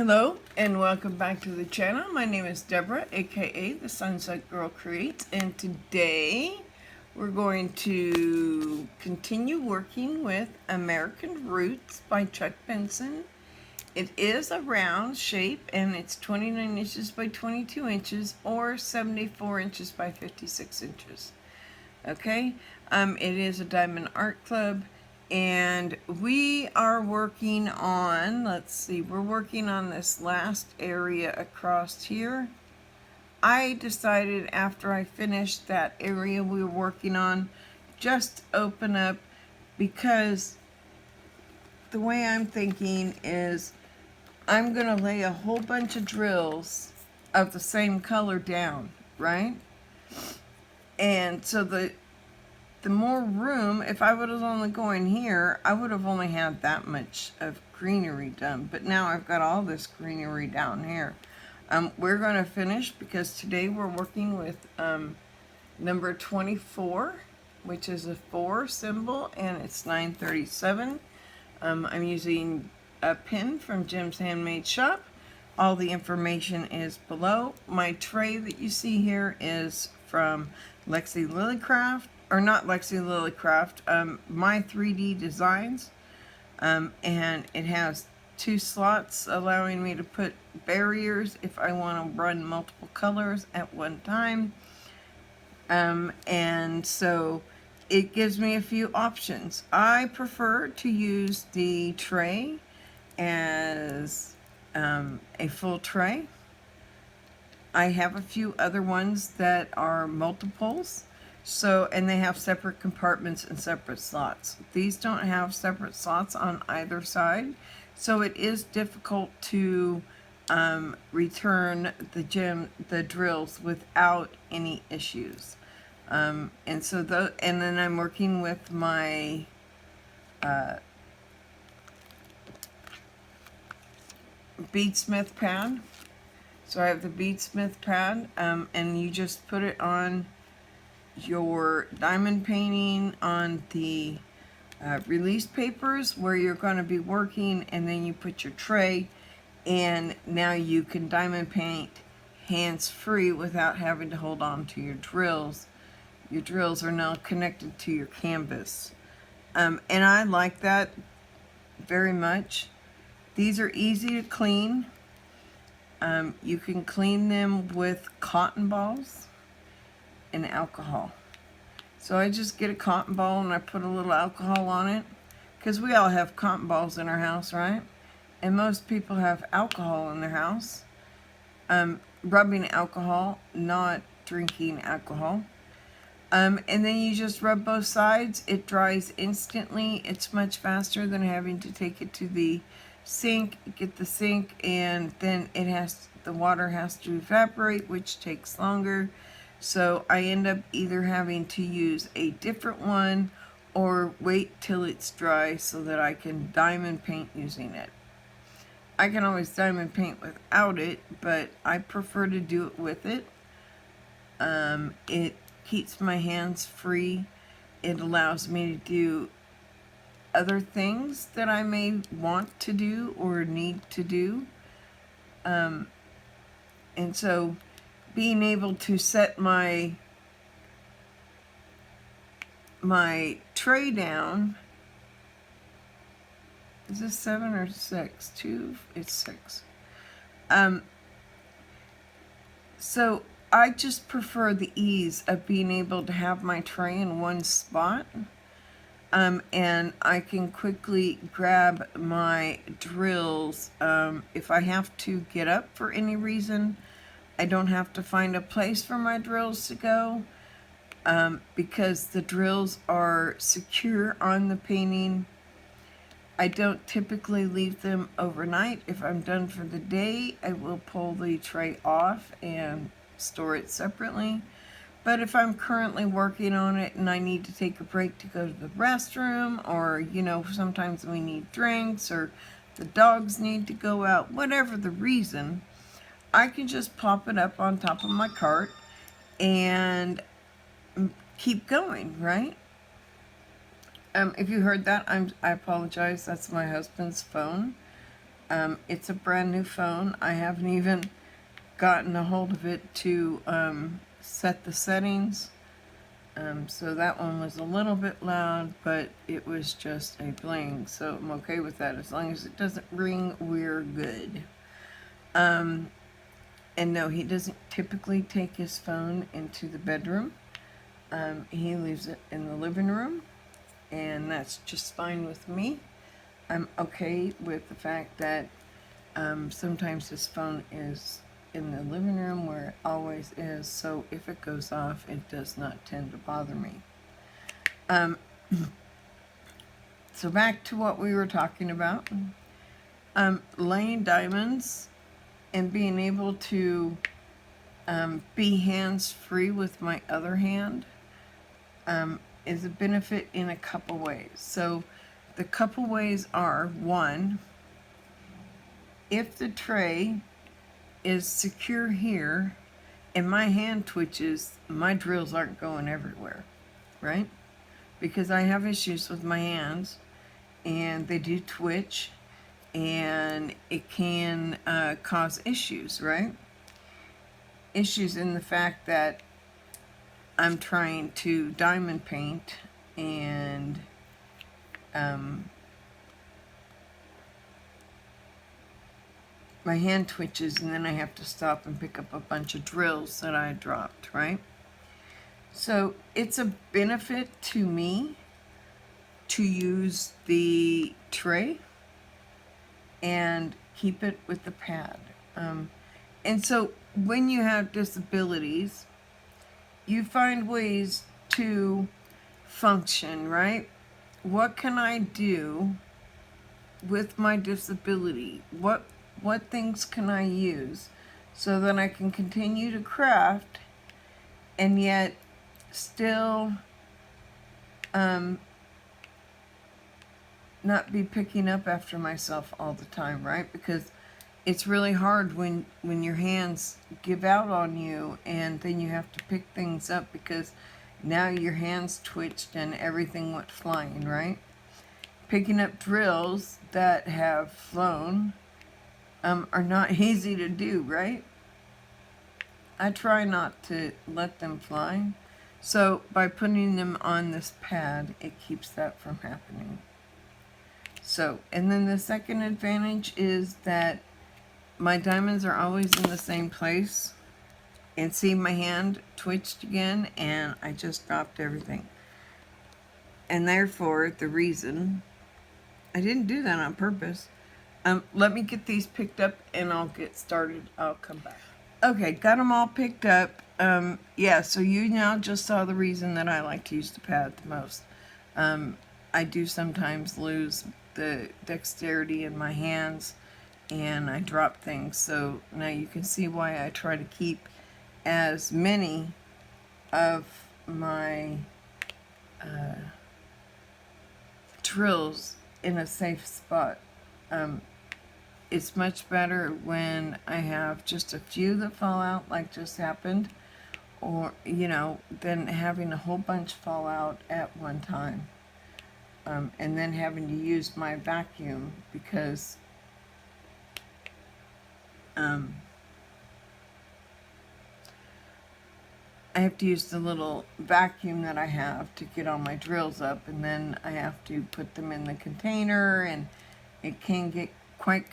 Hello and welcome back to the channel. My name is Deborah, aka the Sunset Girl Creates, and today we're going to continue working with American Roots by Chuck Pinson. It is a round shape and it's 29 inches by 22 inches or 74 inches by 56 inches. Okay, it is a Diamond Art Club. And we are working on, let's see, we're working on this last area across here. I decided after I finished that area we were working on, just open up, because the way I'm thinking is I'm going to lay a whole bunch of drills of the same color down, right? And so the more room, if I would have only going here, I would have only had that much of greenery done. But now I've got all this greenery down here. We're going to finish because today we're working with number 24, which is a 4 symbol, and it's 937. I'm using a pin from Jim's Handmade Shop. All the information is below. My tray that you see here is from Lexi Lilycraft. Or not Lexi Lilycraft, My 3D Designs, and it has 2 slots allowing me to put barriers if I want to run multiple colors at one time, and so it gives me a few options. I prefer to use the tray as a full tray. I have a few other ones that are multiples. So, and they have separate compartments and separate slots. These don't have separate slots on either side, so it is difficult to return the drills without any issues. And so, and then I'm working with my beadsmith pad. So I have the beadsmith pad, and you just put it on your diamond painting on the release papers where you're going to be working, and then you put your tray, and now you can diamond paint hands-free without having to hold on to your drills. Your drills are now connected to your canvas, and I like that very much. These are easy to clean. You can clean them with cotton balls and alcohol. So I just get a cotton ball and I put a little alcohol on it, because we all have cotton balls in our house, right? And most people have alcohol in their house. Rubbing alcohol, not drinking alcohol. And then you just rub both sides. It dries instantly. It's much faster than having to take it to the sink, get the sink, and then the water has to evaporate, which takes longer. So I end up either having to use a different one or wait till it's dry so that I can diamond paint using it. I can always diamond paint without it, but I prefer to do it with it. It keeps my hands free. It allows me to do other things that I may want to do or need to do. And so being able to set my tray down, is this 7 or 6? 2, it's 6. So I just prefer the ease of being able to have my tray in one spot, and I can quickly grab my drills. If I have to get up for any reason, I don't have to find a place for my drills to go, because the drills are secure on the painting. I don't typically leave them overnight. If I'm done for the day, I will pull the tray off and store it separately. But if I'm currently working on it and I need to take a break to go to the restroom, or, you know, sometimes we need drinks, or the dogs need to go out, whatever the reason, I can just pop it up on top of my cart and keep going, right? If you heard that, I apologize. That's my husband's phone. It's a brand new phone. I haven't even gotten a hold of it to set the settings. So that one was a little bit loud, but it was just a bling, so I'm okay with that. As long as it doesn't ring, we're good. And no, he doesn't typically take his phone into the bedroom. He leaves it in the living room, and that's just fine with me. I'm okay with the fact that sometimes his phone is in the living room where it always is, so if it goes off, it does not tend to bother me. So back to what we were talking about. Laying diamonds and being able to be hands-free with my other hand is a benefit in a couple ways. So the couple ways are, one, if the tray is secure here and my hand twitches, my drills aren't going everywhere, right? Because I have issues with my hands and they do twitch and it can cause issues, right? Issues in the fact that I'm trying to diamond paint and my hand twitches and then I have to stop and pick up a bunch of drills that I dropped, right? So it's a benefit to me to use the tray and keep it with the pad. And so when you have disabilities, you find ways to function, right? What can I do with my disability? What things can I use so that I can continue to craft and yet still not be picking up after myself all the time, right? Because it's really hard when your hands give out on you and then you have to pick things up because now your hands twitched and everything went flying, right? Picking up drills that have flown are not easy to do, right? I try not to let them fly. So by putting them on this pad, it keeps that from happening. So, and then the second advantage is that my diamonds are always in the same place. And see, my hand twitched again and I just dropped everything. And therefore, the reason, I didn't do that on purpose. Let me get these picked up and I'll get started. I'll come back. Okay, got them all picked up. Yeah, so you now just saw the reason that I like to use the pad the most. I do sometimes lose the dexterity in my hands and I drop things. So now you can see why I try to keep as many of my drills in a safe spot. It's much better when I have just a few that fall out like just happened, or than having a whole bunch fall out at one time, and then having to use my vacuum because I have to use the little vacuum that I have to get all my drills up, and then I have to put them in the container, and it can get quite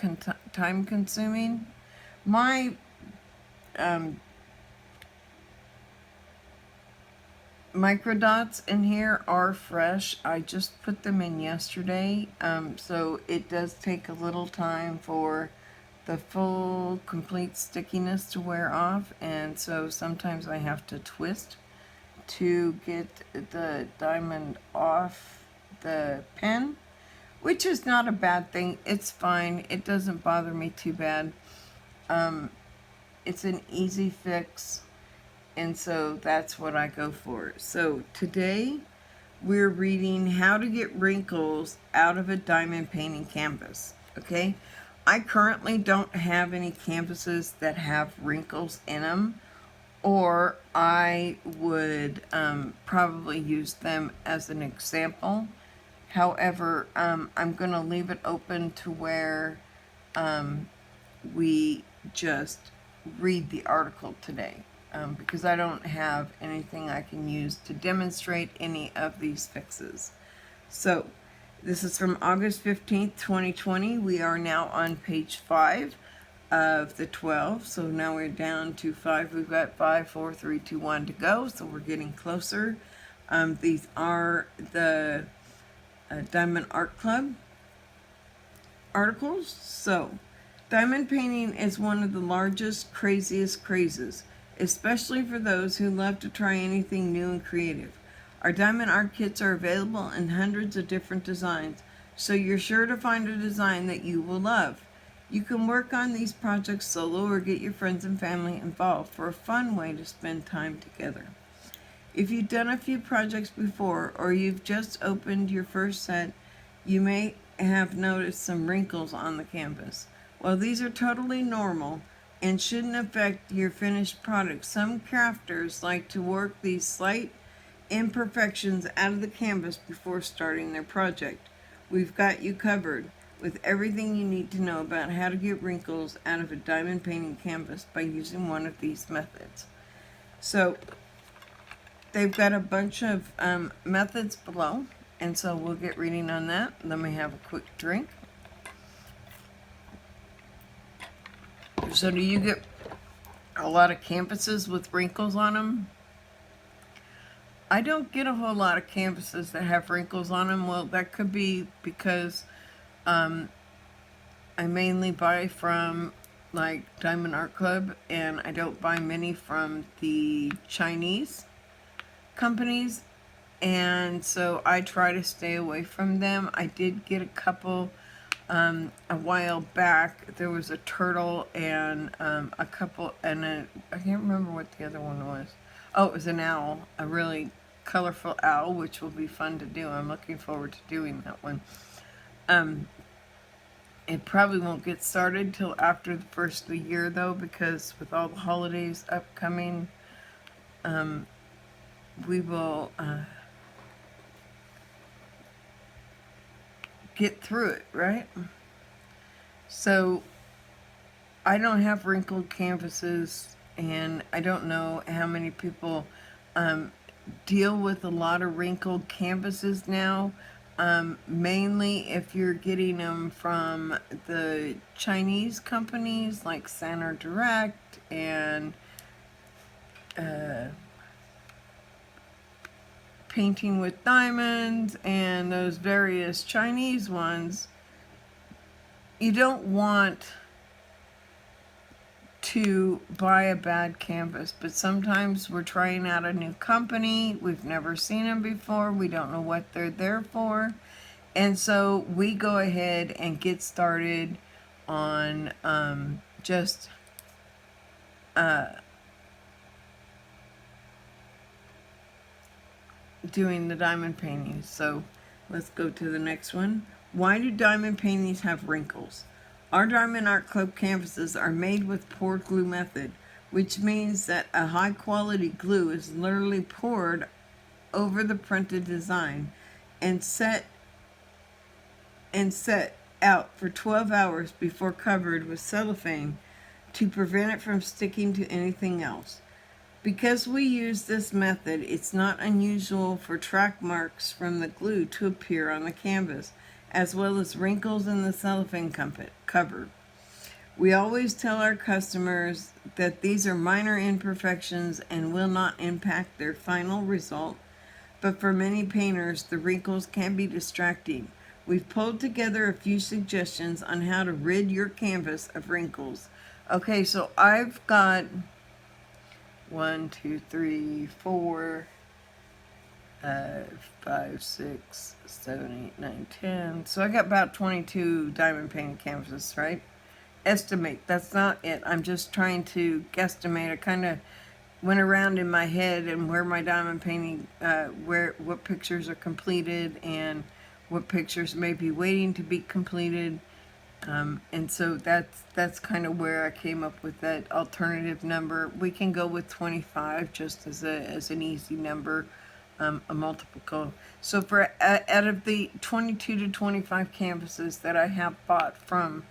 time consuming. My microdots in here are fresh. I just put them in yesterday, so it does take a little time for the full complete stickiness to wear off, and so sometimes I have to twist to get the diamond off the pen, which is not a bad thing. It's fine. It doesn't bother me too bad. It's an easy fix, and so that's what I go for. So today we're reading How to Get Wrinkles Out of a Diamond Painting Canvas. Okay, I currently don't have any canvases that have wrinkles in them, or I would probably use them as an example. However, I'm going to leave it open to where we just read the article today, because I don't have anything I can use to demonstrate any of these fixes. So this is from August 15th, 2020. We are now on page 5 of the 12. So now we're down to 5. We've got 5, 4, 3, 2, 1 to go. So we're getting closer. These are the Diamond Art Club articles. So diamond painting is one of the largest, craziest crazes, especially for those who love to try anything new and creative. Our diamond art kits are available in hundreds of different designs, so you're sure to find a design that you will love. You can work on these projects solo or get your friends and family involved for a fun way to spend time together. If you've done a few projects before or you've just opened your first set, you may have noticed some wrinkles on the canvas. While these are totally normal and shouldn't affect your finished product, some crafters like to work these slight imperfections out of the canvas before starting their project. We've got you covered with everything you need to know about how to get wrinkles out of a diamond painting canvas by using one of these methods. So they've got a bunch of methods below, and so we'll get reading on that. Let me have a quick drink. So do you get a lot of canvases with wrinkles on them? I don't get a whole lot of canvases that have wrinkles on them. Well, that could be because I mainly buy from like Diamond Art Club, and I don't buy many from the Chinese companies, and so I try to stay away from them. I did get a couple a while back. There was a turtle and a couple, and I can't remember what the other one was. Oh, it was an owl, a really colorful owl, which will be fun to do. I'm looking forward to doing that one. It probably won't get started till after the first of the year, though, because with all the holidays upcoming, we will get through it, right? So I don't have wrinkled canvases, and I don't know how many people deal with a lot of wrinkled canvases now. Mainly if you're getting them from the Chinese companies like Center Direct and Painting with Diamonds and those various Chinese ones. You don't want to buy a bad canvas, but sometimes we're trying out a new company, we've never seen them before, we don't know what they're there for, and so we go ahead and get started on just doing the diamond paintings. So let's go to the next one. Why do diamond paintings have wrinkles? Our Diamond Art Club canvases are made with poured glue method, which means that a high quality glue is literally poured over the printed design and set out for 12 hours before covered with cellophane to prevent it from sticking to anything else. Because we use this method, it's not unusual for track marks from the glue to appear on the canvas, as well as wrinkles in the cellophane cover. We always tell our customers that these are minor imperfections and will not impact their final result, but for many painters, the wrinkles can be distracting. We've pulled together a few suggestions on how to rid your canvas of wrinkles. Okay, so I've got 1, 2, 3, 4, 5, 6, 7, 8, 9, 10. So I got about 22 diamond painted canvases, right? Estimate. That's not it. I'm just trying to guesstimate. I kind of went around in my head and where my diamond painting, what pictures are completed and what pictures may be waiting to be completed. And so that's kind of where I came up with that alternative number. We can go with 25 just as an easy number, a multiple. So for out of the 22 to 25 canvases that I have bought from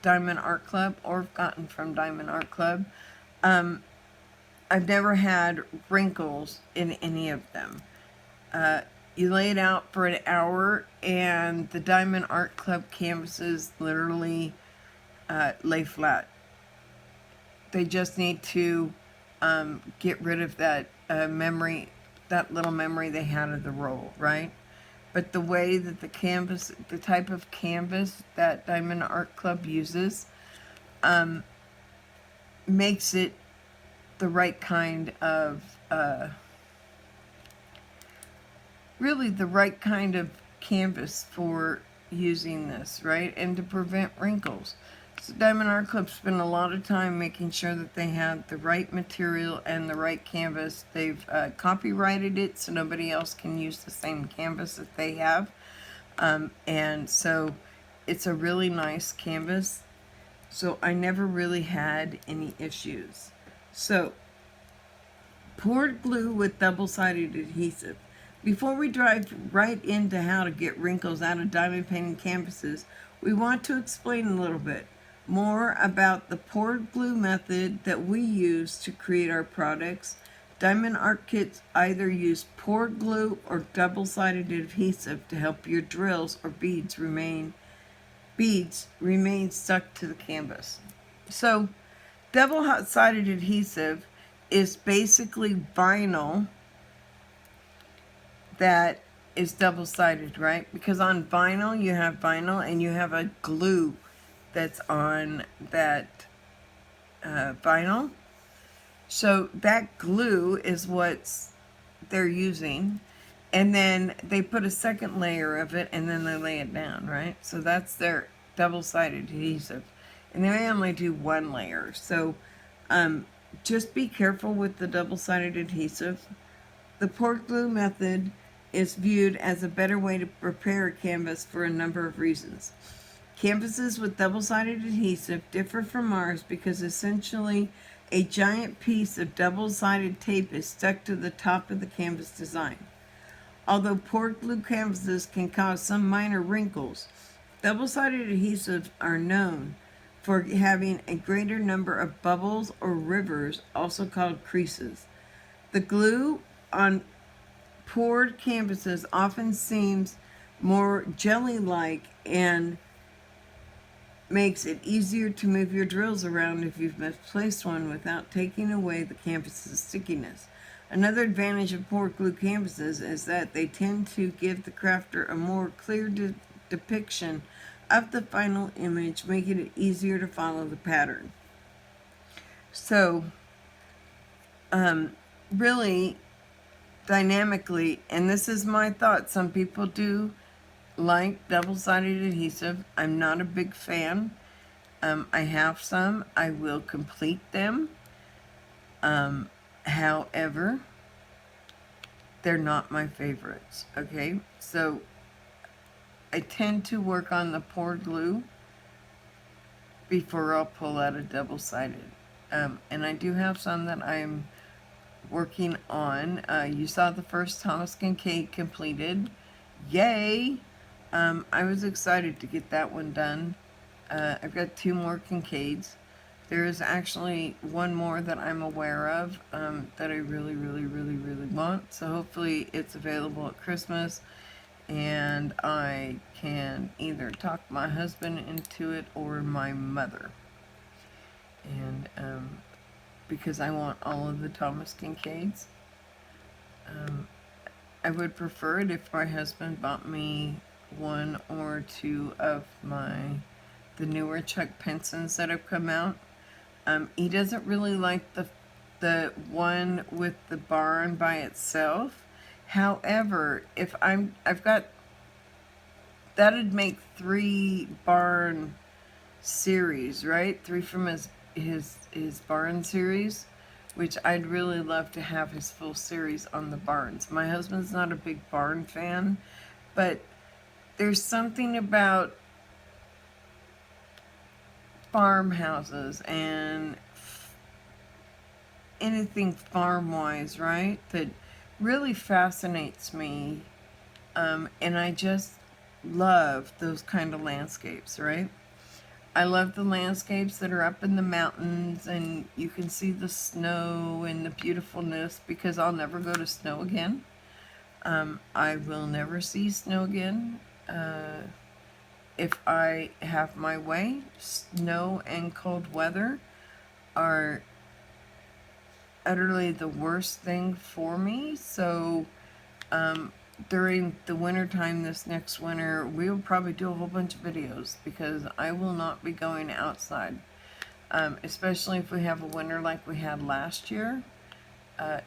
Diamond Art Club or have gotten from Diamond Art Club. I've never had wrinkles in any of them. You lay it out for an hour and the Diamond Art Club canvases literally lay flat. They just need to get rid of that memory, that little memory they had of the roll, right? But the way that the canvas, the type of canvas that Diamond Art Club uses, makes it the right kind of, really the right kind of canvas for using this, right? And to prevent wrinkles. So Diamond Art Club spent a lot of time making sure that they had the right material and the right canvas. They've copyrighted it so nobody else can use the same canvas that they have. And so it's a really nice canvas. So I never really had any issues. So poured glue with double-sided adhesive. Before we dive right into how to get wrinkles out of diamond painting canvases, we want to explain a little bit more about the poured glue method that we use to create our products. Diamond art kits either use poured glue or double-sided adhesive to help your drills or beads remain stuck to the canvas. So double-sided adhesive is basically vinyl that is double-sided, right? Because on vinyl, you have vinyl and you have a glue that's on that vinyl. So that glue is what they're using. And then they put a second layer of it and then they lay it down, right? So that's their double-sided adhesive. And they may only do one layer. So just be careful with the double-sided adhesive. The poured glue method is viewed as a better way to prepare a canvas for a number of reasons. Canvases with double-sided adhesive differ from ours because essentially a giant piece of double-sided tape is stuck to the top of the canvas design. Although poured glue canvases can cause some minor wrinkles, double-sided adhesives are known for having a greater number of bubbles or rivers, also called creases. The glue on poured canvases often seems more jelly-like and makes it easier to move your drills around if you've misplaced one without taking away the canvas's stickiness. Another advantage of poured glue canvases is that they tend to give the crafter a more clear depiction of the final image, making it easier to follow the pattern. So, really, dynamically, and this is my thought, some people do like double-sided adhesive. I'm not a big fan. I have some. I will complete them. However, they're not my favorites, okay? So I tend to work on the poured glue before I'll pull out a double-sided. And I do have some that I'm working on. You saw the first Thomas Kincaid completed. Yay! I was excited to get that one done. I've got 2 more Kincaids. There is actually one more that I'm aware of that I really want. So hopefully it's available at Christmas and I can either talk my husband into it or my mother. And because I want all of the Thomas Kincaids. I would prefer it if my husband bought me 1 or 2 of the newer Chuck Pinsons that have come out. He doesn't really like the one with the barn by itself. However, if I've got, that'd make 3 barn series, right? 3 from his barn series, which I'd really love to have his full series on the barns. My husband's not a big barn fan, but there's something about farmhouses and anything farm-wise, right, that really fascinates me, and I just love those kind of landscapes, right? I love the landscapes that are up in the mountains, and you can see the snow and the beautifulness, because I'll never go to snow again. I will never see snow again. If I have my way, snow and cold weather are utterly the worst thing for me. So during the winter time this next winter, we will probably do a whole bunch of videos, because I will not be going outside, especially if we have a winter like we had last year.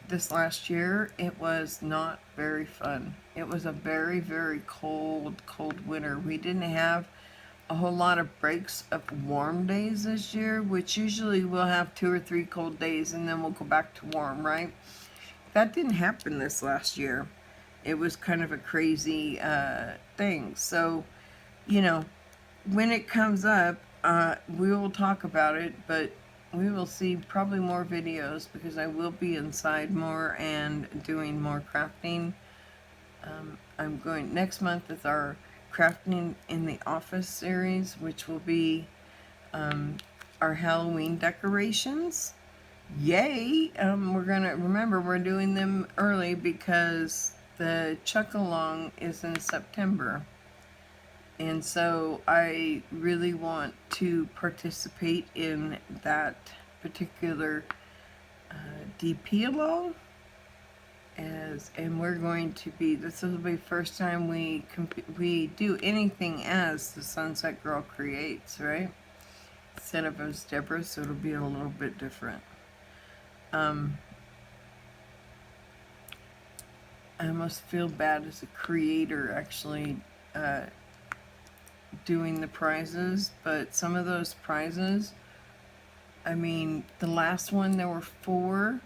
This last year, it was not very fun. It was a very, very cold winter. We didn't have a whole lot of breaks of warm days this year, which usually we'll have 2 or 3 cold days and then we'll go back to warm, right? That didn't happen this last year. It was kind of a crazy thing. So, you know, when it comes up, we will talk about it, but we will see probably more videos, because I will be inside more and doing more crafting. I'm going next month with our crafting in the office series, which will be our Halloween decorations. Yay! We're gonna remember, we're doing them early because the Chuck-along is in September. And so I really want to participate in that particular DP along. And we're going to be, this will be the first time we do anything as the Sunset Girl Creates, right? Instead of as Deborah, so it'll be a little bit different. I almost feel bad as a creator actually doing the prizes, but some of those prizes, I mean, the last one, there were 4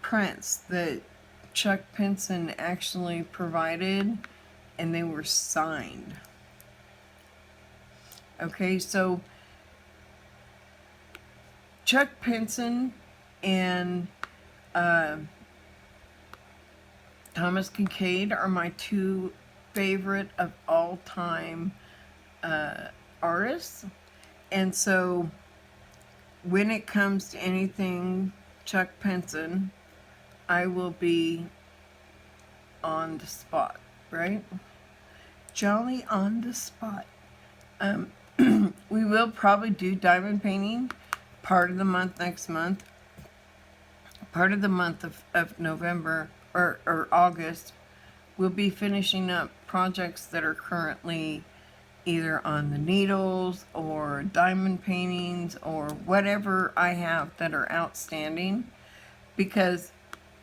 prints that Chuck Pinson actually provided, and they were signed. Okay, so Chuck Pinson and Thomas Kincaid are my 2 favorite of all time artists. And so when it comes to anything Chuck Pinson, I will be on the spot, right? Jolly on the spot. We will probably do diamond painting part of the month next month. Part of the month of November or August, we'll be finishing up projects that are currently either on the needles or diamond paintings or whatever I have that are outstanding, because,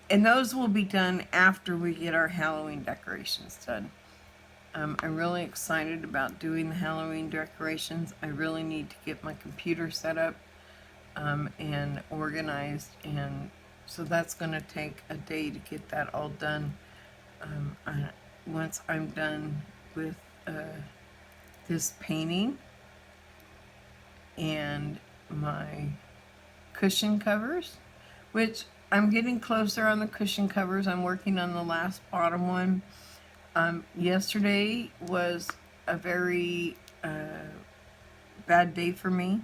and those will be done after we get our Halloween decorations done. I'm really excited about doing the Halloween decorations. I really need to get my computer set up and organized, and so that's going to take a day to get that all done. Once I'm done with this painting and my cushion covers, which I'm getting closer on the cushion covers. I'm working on the last bottom one. Yesterday was a very bad day for me.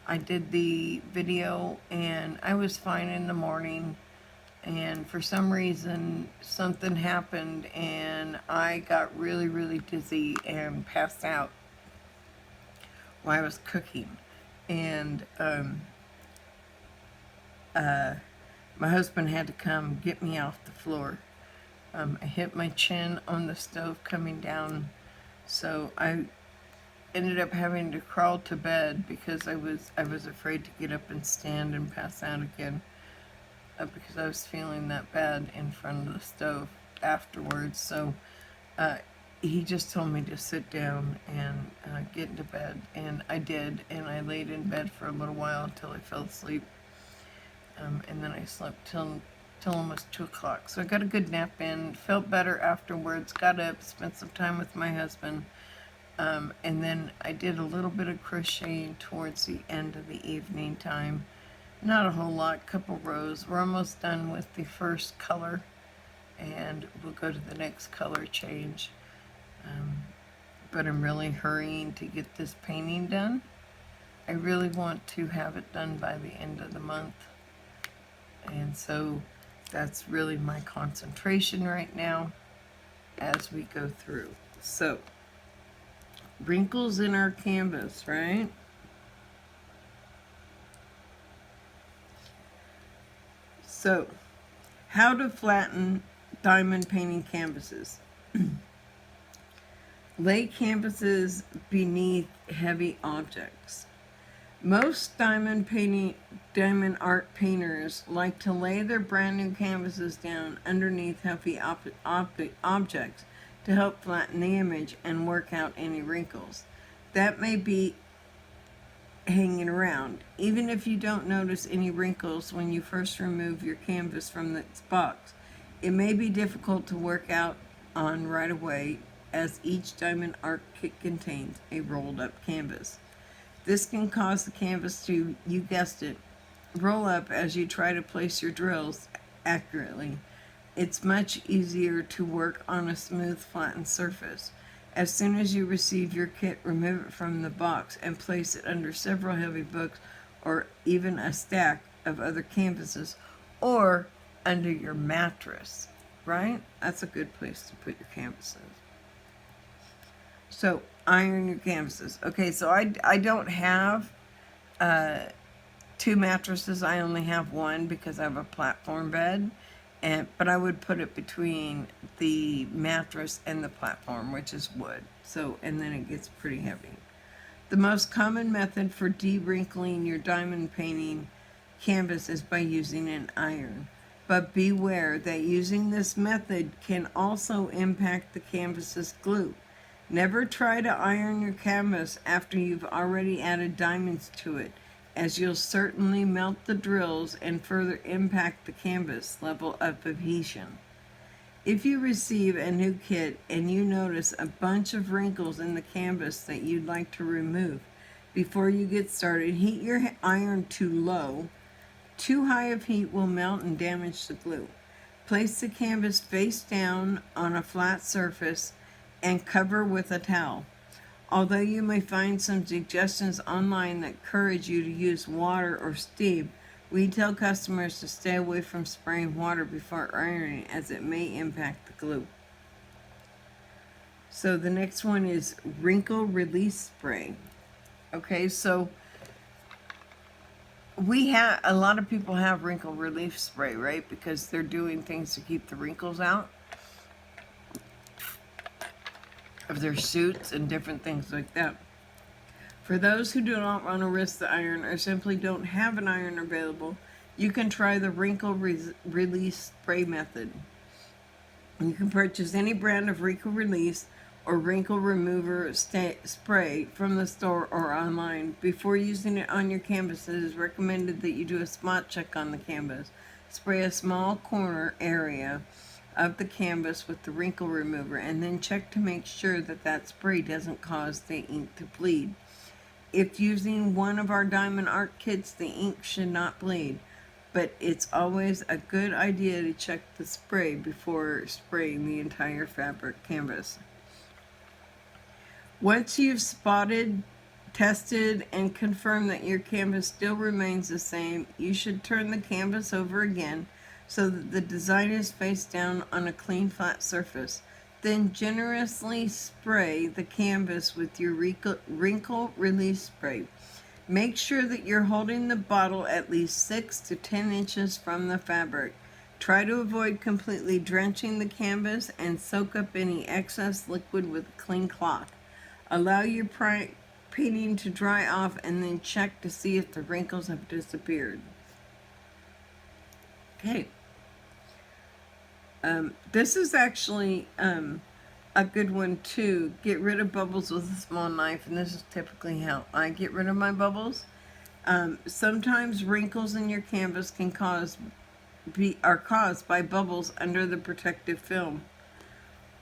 I did the video and I was fine in the morning, and for some reason something happened and I got really, really dizzy and passed out while I was cooking. And my husband had to come get me off the floor. I hit my chin on the stove coming down, so I ended up having to crawl to bed because I was afraid to get up and stand and pass out again, because I was feeling that bad in front of the stove afterwards. So he just told me to sit down and get into bed, and I did, and I laid in bed for a little while until I fell asleep, and then I slept till almost 2 o'clock. So I got a good nap in, felt better afterwards, got up, spent some time with my husband, and then I did a little bit of crocheting towards the end of the evening time. Not a whole lot, couple rows. We're almost done with the first color, and we'll go to the next color change. but I'm really hurrying to get this painting done. I really want to have it done by the end of the month. And so that's really my concentration right now as we go through. So, wrinkles in our canvas, right? So, how to flatten diamond painting canvases. Lay canvases beneath heavy objects. Most diamond art painters like to lay their brand new canvases down underneath heavy objects to help flatten the image and work out any wrinkles that may be hanging around. Even if you don't notice any wrinkles when you first remove your canvas from its box, it may be difficult to work out on right away, as each diamond art kit contains a rolled up canvas. This can cause the canvas to, you guessed it, roll up as you try to place your drills accurately. It's much easier to work on a smooth, flattened surface. As soon as you receive your kit, remove it from the box and place it under several heavy books or even a stack of other canvases or under your mattress, right? That's a good place to put your canvases. So, iron your canvases. Okay, so I don't have 2 mattresses. I only have one because I have a platform bed. But I would put it between the mattress and the platform, which is wood. So, and then it gets pretty heavy. The most common method for de-wrinkling your diamond painting canvas is by using an iron. But beware that using this method can also impact the canvas's glue. Never try to iron your canvas after you've already added diamonds to it, as you'll certainly melt the drills and further impact the canvas level of adhesion. If you receive a new kit and you notice a bunch of wrinkles in the canvas that you'd like to remove, before you get started, heat your iron to low. Too high of heat will melt and damage the glue. Place the canvas face down on a flat surface and cover with a towel. Although you may find some suggestions online that encourage you to use water or steam, we tell customers to stay away from spraying water before ironing, as it may impact the glue. So the next one is wrinkle release spray. Okay, so a lot of people have wrinkle relief spray, right? Because they're doing things to keep the wrinkles out of their suits and different things like that. For those who do not want to risk the iron or simply don't have an iron available, you can try the wrinkle release spray method. You can purchase any brand of wrinkle release or wrinkle remover spray from the store or online. Before using it on your canvas, it is recommended that you do a spot check on the canvas. Spray a small corner area of the canvas with the wrinkle remover and then check to make sure that that spray doesn't cause the ink to bleed. If using one of our diamond art kits, the ink should not bleed, but it's always a good idea to check the spray before spraying the entire fabric canvas. Once you've spotted, tested, and confirmed that your canvas still remains the same, you should turn the canvas over again so that the design is face down on a clean, flat surface. Then generously spray the canvas with your wrinkle release spray. Make sure that you're holding the bottle at least 6 to 10 inches from the fabric. Try to avoid completely drenching the canvas and soak up any excess liquid with a clean cloth. Allow your painting to dry off and then check to see if the wrinkles have disappeared. Okay. This is actually a good one too. Get rid of bubbles with a small knife, and this is typically how I get rid of my bubbles. Sometimes wrinkles in your canvas can are caused by bubbles under the protective film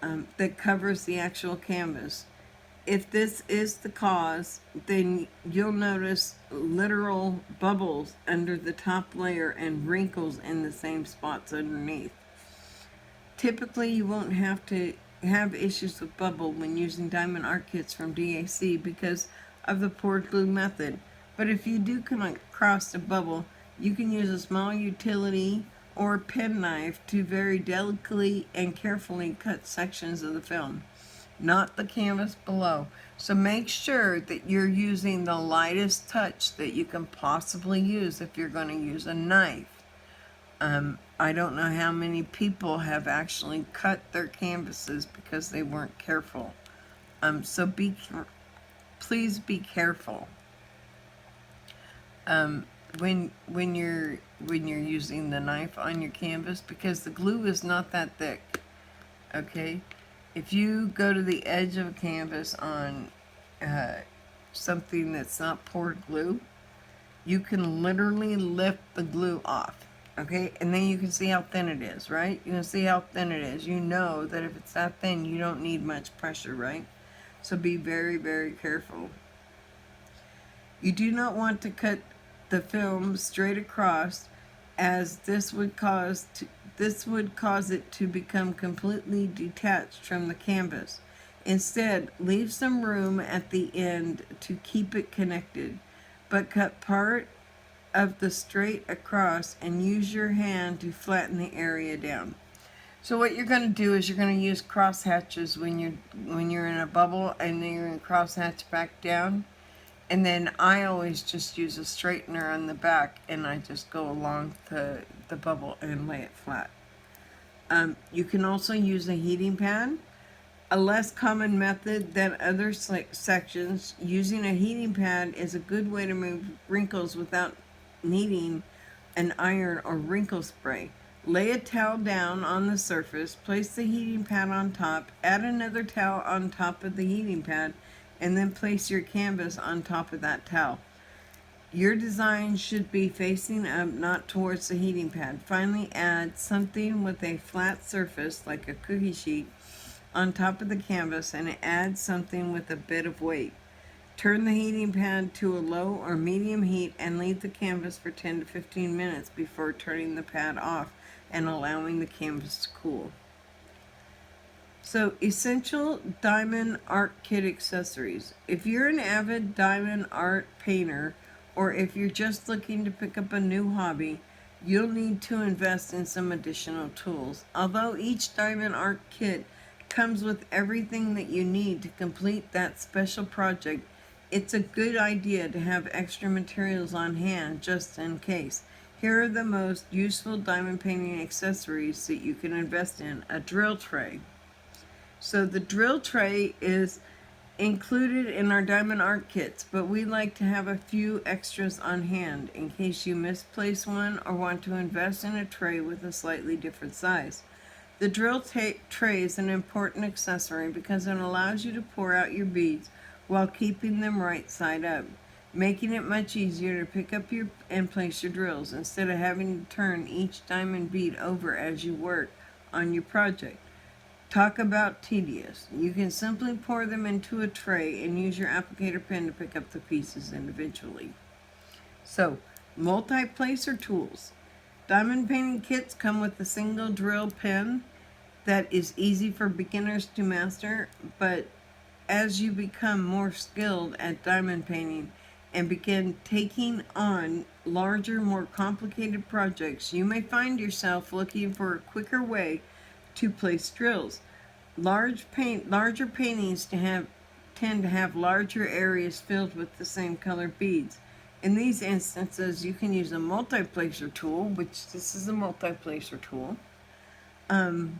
that covers the actual canvas. If this is the cause, then you'll notice literal bubbles under the top layer and wrinkles in the same spots underneath. Typically, you won't have to have issues with bubble when using diamond art kits from DAC because of the poured glue method. But if you do come across a bubble, you can use a small utility or a pen knife to very delicately and carefully cut sections of the film, not the canvas below. So make sure that you're using the lightest touch that you can possibly use if you're going to use a knife. I don't know how many people have actually cut their canvases because they weren't careful. So please be careful when you're using the knife on your canvas, because the glue is not that thick. Okay, if you go to the edge of a canvas on something that's not poured glue, you can literally lift the glue off. Okay, and then you can see how thin it is, right? You can see how thin it is. You know that if it's that thin, you don't need much pressure, right? So be very, very careful. You do not want to cut the film straight across, as this would cause it to become completely detached from the canvas. Instead, leave some room at the end to keep it connected, but cut part of the straight across and use your hand to flatten the area down. So what you're going to do is you're going to use cross hatches when you're in a bubble, and then you're going to cross hatch back down. And then I always just use a straightener on the back, and I just go along the bubble and lay it flat. You can also use a heating pad. A less common method than other sections, using a heating pad is a good way to remove wrinkles without needing an iron or wrinkle spray. Lay a towel down on the surface, place the heating pad on top, add another towel on top of the heating pad, and then place your canvas on top of that towel. Your design should be facing up, not towards the heating pad. Finally, add something with a flat surface, like a cookie sheet, on top of the canvas, and add something with a bit of weight. Turn the heating pad to a low or medium heat and leave the canvas for 10 to 15 minutes before turning the pad off and allowing the canvas to cool. So, essential diamond art kit accessories. If you're an avid diamond art painter, or if you're just looking to pick up a new hobby, you'll need to invest in some additional tools. Although each diamond art kit comes with everything that you need to complete that special project, it's a good idea to have extra materials on hand just in case. Here are the most useful diamond painting accessories that you can invest in. A drill tray. So the drill tray is included in our diamond art kits, but we like to have a few extras on hand in case you misplace one or want to invest in a tray with a slightly different size. The drill tray is an important accessory because it allows you to pour out your beads while keeping them right side up, making it much easier to pick up and place your drills instead of having to turn each diamond bead over as you work on your project. Talk about tedious. You can simply pour them into a tray and use your applicator pen to pick up the pieces individually. So, multi-placer tools. Diamond painting kits come with a single drill pen that is easy for beginners to master, but as you become more skilled at diamond painting and begin taking on larger, more complicated projects, you may find yourself looking for a quicker way to place drills. Larger paintings tend to have larger areas filled with the same color beads. In these instances, you can use a multi-placer tool, which this is a multi-placer tool, and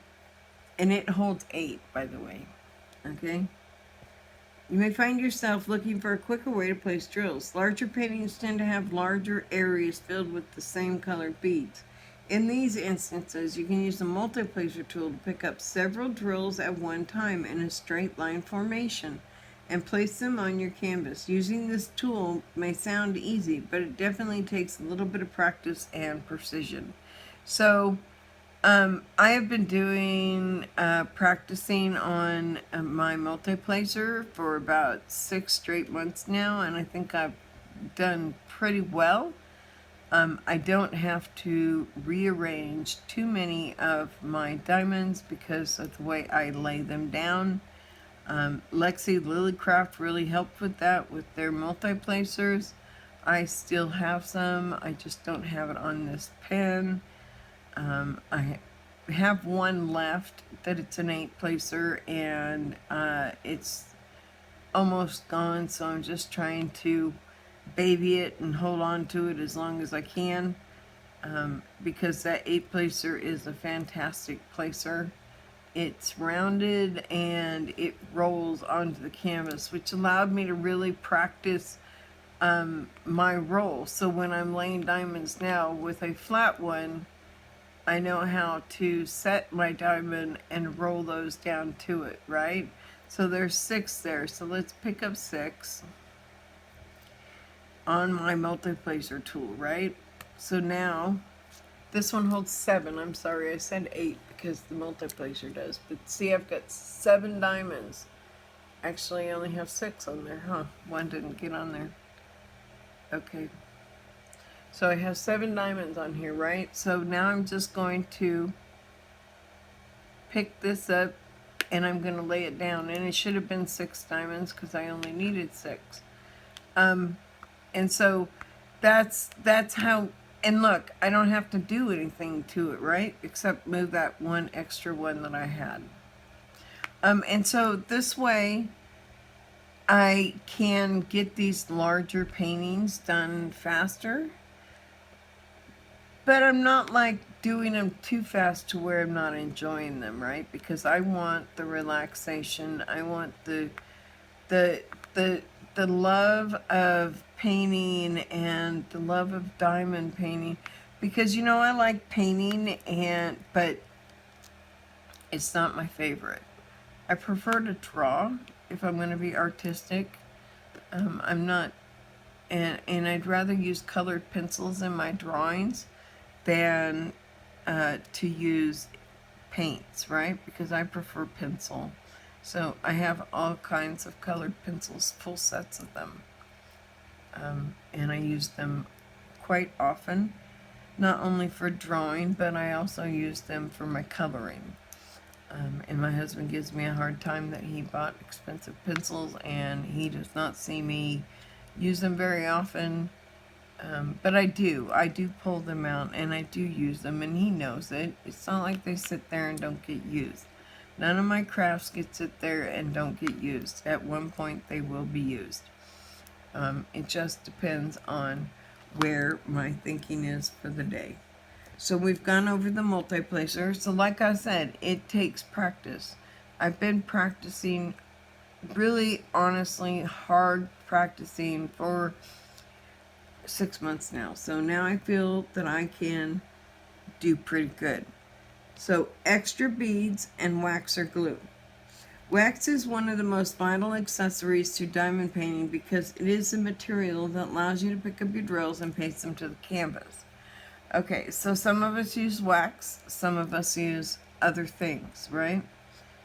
it holds 8, by the way. Okay. You may find yourself looking for a quicker way to place drills. Larger paintings tend to have larger areas filled with the same colored beads. In these instances, you can use the multi-placer tool to pick up several drills at one time in a straight line formation and place them on your canvas. Using this tool may sound easy, but it definitely takes a little bit of practice and precision. So, I have been doing practicing on my multi-placer for about 6 straight months now, and I think I've done pretty well. I don't have to rearrange too many of my diamonds because of the way I lay them down. Lexi Lilycraft really helped with that with their multi-placers. I still have some, I just don't have it on this pen. I have one left that it's an 8-placer, and it's almost gone, so I'm just trying to baby it and hold on to it as long as I can, because that 8-placer is a fantastic placer. It's rounded and it rolls onto the canvas, which allowed me to really practice my roll. So when I'm laying diamonds now with a flat one, I know how to set my diamond and roll those down to it, right? So there's 6 there. So let's pick up 6 on my multi-placer tool, right? So now this one holds 7. I'm sorry, I said 8 because the multi-placer does. But see, I've got 7 diamonds. Actually, I only have 6 on there, huh? One didn't get on there. Okay. So I have 7 diamonds on here, right? So now I'm just going to pick this up and I'm going to lay it down. And it should have been 6 diamonds because I only needed 6. And so that's how, and look, I don't have to do anything to it, right? Except move that one extra one that I had. And so this way I can get these larger paintings done faster. But I'm not like doing them too fast to where I'm not enjoying them, right? Because I want the relaxation. I want the love of painting and the love of diamond painting. Because you know I like painting, but it's not my favorite. I prefer to draw if I'm going to be artistic. I'm not, and I'd rather use colored pencils in my drawings than to use paints, right? Because I prefer pencil. So I have all kinds of colored pencils, full sets of them. And I use them quite often, not only for drawing, but I also use them for my coloring. And my husband gives me a hard time that he bought expensive pencils and he does not see me use them very often. But I do pull them out and I do use them, and he knows it. It's not like they sit there and don't get used. None of my crafts get sit there and don't get used. At one point they will be used. It just depends on where my thinking is for the day. So we've gone over the multi-placer. So like I said, it takes practice. I've been practicing, really honestly hard practicing for 6 months now. So now I feel that I can do pretty good. So extra beads and wax or glue. Wax is one of the most vital accessories to diamond painting because it is a material that allows you to pick up your drills and paste them to the canvas. Okay, so some of us use wax, some of us use other things, right?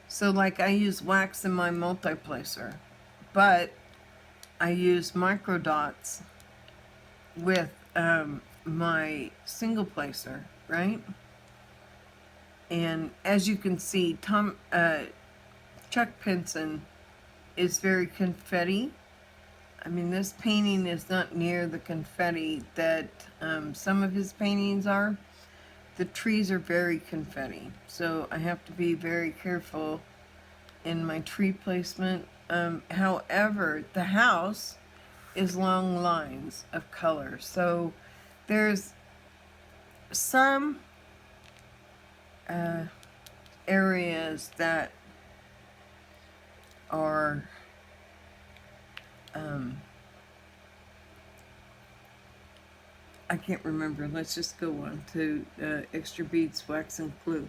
So like I use wax in my multi-placer, but I use micro dots with my single placer, right? And as you can see, Chuck Pinson is very confetti. I mean, this painting is not near the confetti that some of his paintings are. The trees are very confetti, so I have to be very careful in my tree placement. However, the house is long lines of color, so there's some areas that are I can't remember. Let's just go on to extra beads, wax, and glue.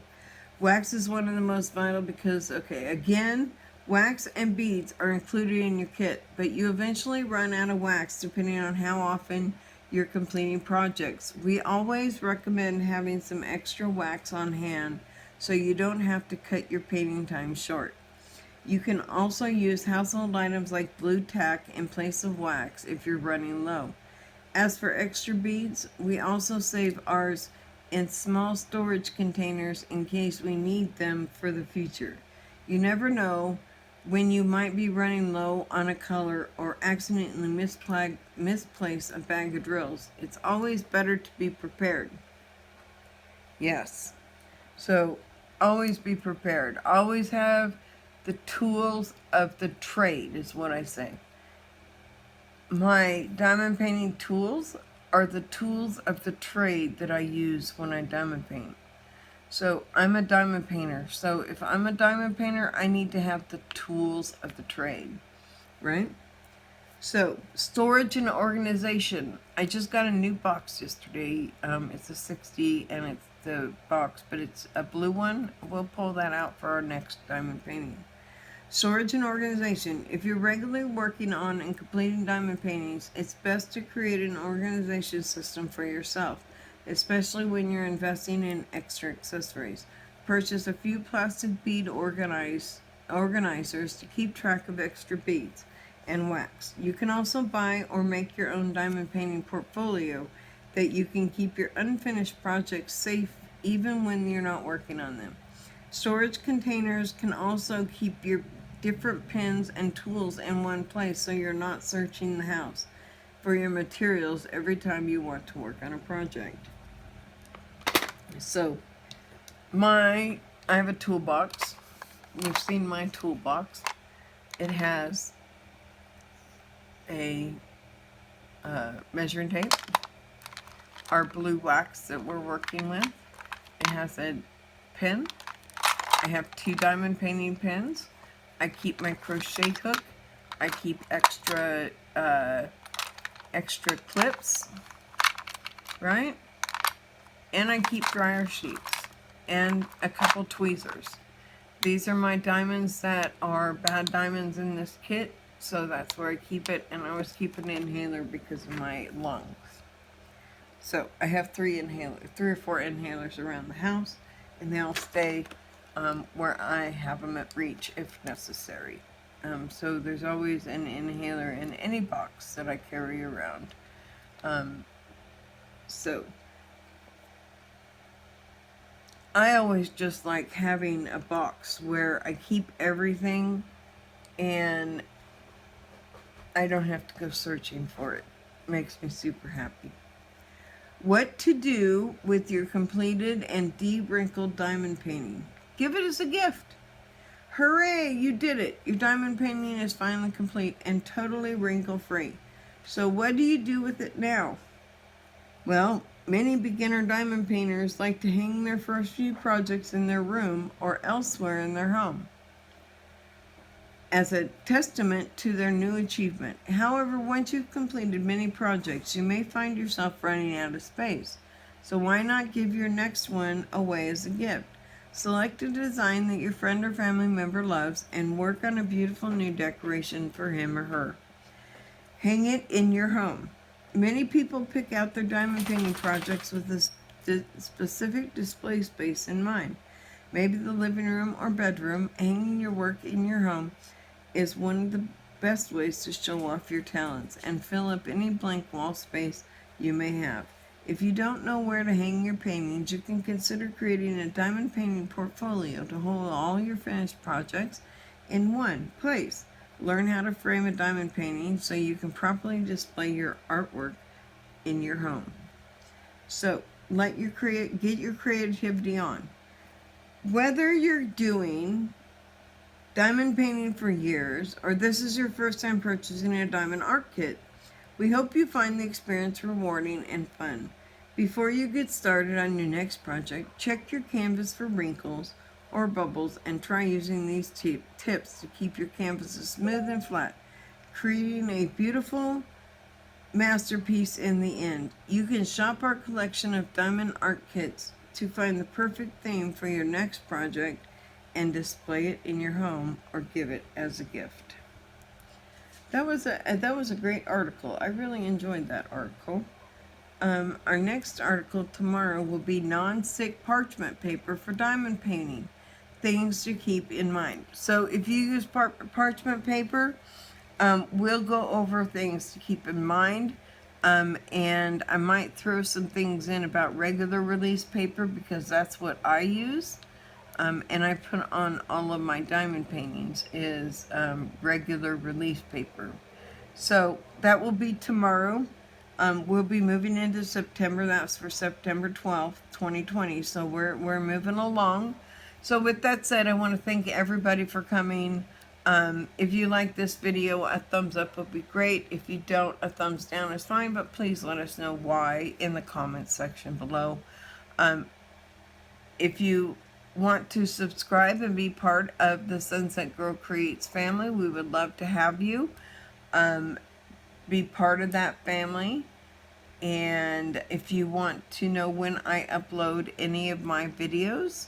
Wax is one of the most vital because, okay, again, wax and beads are included in your kit, but you eventually run out of wax depending on how often you're completing projects. We always recommend having some extra wax on hand so you don't have to cut your painting time short. You can also use household items like blue tack in place of wax if you're running low. As for extra beads, we also save ours in small storage containers in case we need them for the future. You never know when you might be running low on a color or accidentally misplace a bag of drills. It's always better to be prepared. Yes. So always be prepared. Always have the tools of the trade is what I say. My diamond painting tools are the tools of the trade that I use when I diamond paint. So I'm a diamond painter. So if I'm a diamond painter, I need to have the tools of the trade, right? So storage and organization. I just got a new box yesterday. It's a 60 and it's the box, but it's a blue one. We'll pull that out for our next diamond painting. Storage and organization. If you're regularly working on and completing diamond paintings, it's best to create an organization system for yourself, especially when you're investing in extra accessories. Purchase a few plastic bead organizers to keep track of extra beads and wax. You can also buy or make your own diamond painting portfolio that you can keep your unfinished projects safe even when you're not working on them. Storage containers can also keep your different pens and tools in one place so you're not searching the house for your materials every time you want to work on a project. So I have a toolbox. You've seen my toolbox. It has a measuring tape, our blue wax that we're working with. It has a pen. I have 2 diamond painting pens. I keep my crochet hook. I keep extra clips, right? And I keep dryer sheets and a couple tweezers. These are my diamonds that are bad diamonds in this kit, so that's where I keep it. And I always keep an inhaler because of my lungs. So I have 3 or 4 inhalers around the house, and they all stay where I have them at reach if necessary. So there's always an inhaler in any box that I carry around. So I always just like having a box where I keep everything and I don't have to go searching for it. Makes me super happy. What to do with your completed and de-wrinkled diamond painting? Give it as a gift. Hooray, you did it. Your diamond painting is finally complete and totally wrinkle-free. So what do you do with it now? Well, many beginner diamond painters like to hang their first few projects in their room or elsewhere in their home as a testament to their new achievement. However, once you've completed many projects, you may find yourself running out of space. So why not give your next one away as a gift? Select a design that your friend or family member loves and work on a beautiful new decoration for him or her. Hang it in your home. Many people pick out their diamond painting projects with a specific display space in mind. Maybe the living room or bedroom. Hanging your work in your home is one of the best ways to show off your talents and fill up any blank wall space you may have. If you don't know where to hang your paintings, you can consider creating a diamond painting portfolio to hold all your finished projects in one place. Learn how to frame a diamond painting so you can properly display your artwork in your home. So get your creativity on. Whether you're doing diamond painting for years or this is your first time purchasing a diamond art kit, we hope you find the experience rewarding and fun. Before you get started on your next project, check your canvas for wrinkles or bubbles and try using these tips to keep your canvases smooth and flat, creating a beautiful masterpiece in the end. You can shop our collection of diamond art kits to find the perfect theme for your next project and display it in your home or give it as a gift. That was a great article. I really enjoyed that article. Our next article tomorrow will be non-stick parchment paper for diamond painting. Things to keep in mind. So if you use parchment paper, we'll go over things to keep in mind And I might throw some things in about regular release paper because that's what I use. And I put on all of my diamond paintings is regular release paper. So that will be tomorrow. We'll be moving into September. That's for September 12th, 2020. So we're moving along. So with that said, I want to thank everybody for coming. If you like this video, a thumbs up would be great. If you don't, a thumbs down is fine, but please let us know why in the comments section below. If you want to subscribe and be part of the Sunset Girl Creates family, we would love to have you be part of that family. And if you want to know when I upload any of my videos,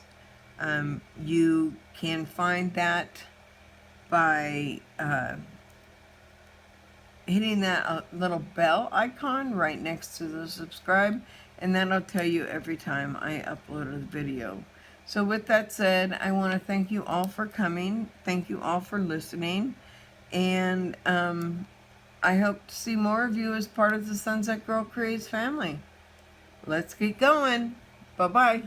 you can find that by hitting that little bell icon right next to the subscribe, and that'll tell you every time I upload a video. So with that said, I want to thank you all for coming. Thank you all for listening. And I hope to see more of you as part of the Sunset Girl Creates family. Let's get going. Bye-bye.